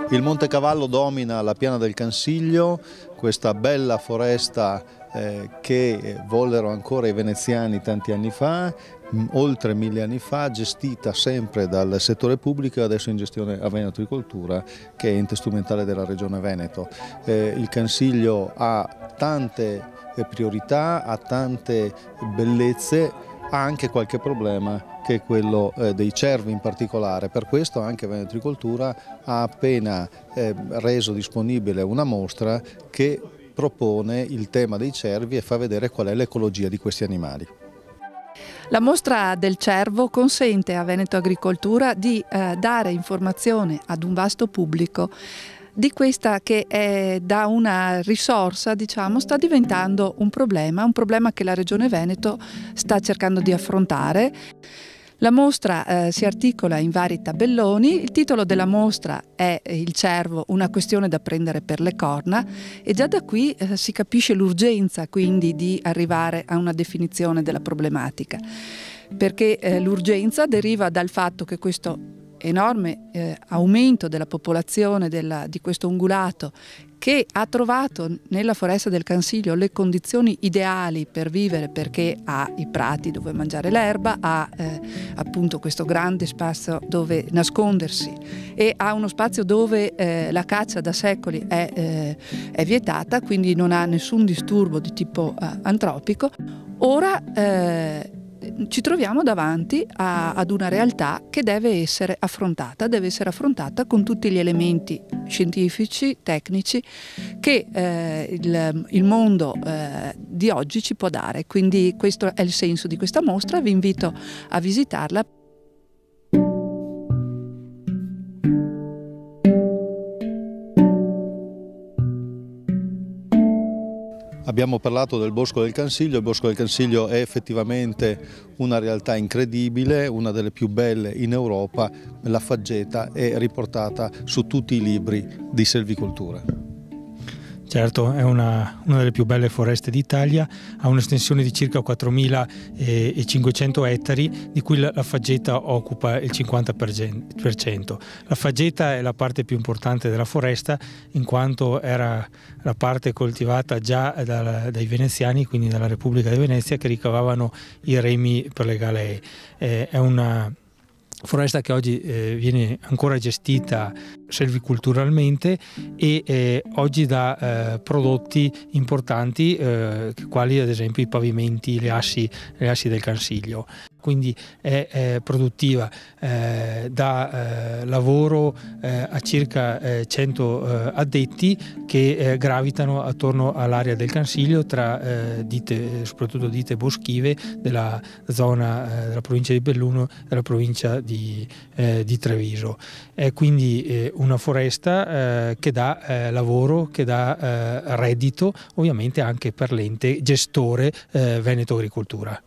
Il Montecavallo domina la piana del Cansiglio, questa bella foresta che vollero ancora i veneziani tanti anni fa, oltre 1000 anni fa, gestita sempre dal settore pubblico e adesso in gestione a Veneto Agricoltura, che è ente strumentale della Regione Veneto. Il Cansiglio ha tante priorità, ha tante bellezze, ha anche qualche problema, che è quello dei cervi in particolare. Per questo anche Veneto Agricoltura ha appena reso disponibile una mostra che propone il tema dei cervi e fa vedere qual è l'ecologia di questi animali. La mostra del cervo consente a Veneto Agricoltura di dare informazione ad un vasto pubblico di questa che è da una risorsa, diciamo, sta diventando un problema che la Regione Veneto sta cercando di affrontare. La mostra si articola in vari tabelloni. Il titolo della mostra è Il cervo, una questione da prendere per le corna, e già da qui si capisce l'urgenza quindi di arrivare a una definizione della problematica, perché l'urgenza deriva dal fatto che questo enorme aumento della popolazione di questo ungulato, che ha trovato nella foresta del Cansiglio le condizioni ideali per vivere, perché ha i prati dove mangiare l'erba, ha appunto questo grande spazio dove nascondersi e ha uno spazio dove la caccia da secoli è vietata, quindi non ha nessun disturbo di tipo antropico. Ora ci troviamo davanti ad una realtà che deve essere affrontata con tutti gli elementi scientifici, tecnici che il mondo di oggi ci può dare. Quindi questo è il senso di questa mostra, vi invito a visitarla. Abbiamo parlato del Bosco del Cansiglio. Il Bosco del Cansiglio è effettivamente una realtà incredibile, una delle più belle in Europa. La faggeta è riportata su tutti i libri di selvicoltura. Certo, è una delle più belle foreste d'Italia, ha un'estensione di circa 4.500 ettari, di cui la faggeta occupa il 50%. La faggeta è la parte più importante della foresta, in quanto era la parte coltivata già dai veneziani, quindi dalla Repubblica di Venezia, che ricavavano i remi per le galee. È una foresta che oggi viene ancora gestita selvicolturalmente e oggi dà prodotti importanti quali ad esempio i pavimenti, le assi del Cansiglio. Quindi è produttiva, dà lavoro a circa 100 addetti che gravitano attorno all'area del Cansiglio, tra soprattutto ditte boschive della zona della provincia di Belluno e della provincia di Treviso. È quindi una foresta che dà lavoro, che dà reddito, ovviamente anche per l'ente gestore Veneto Agricoltura.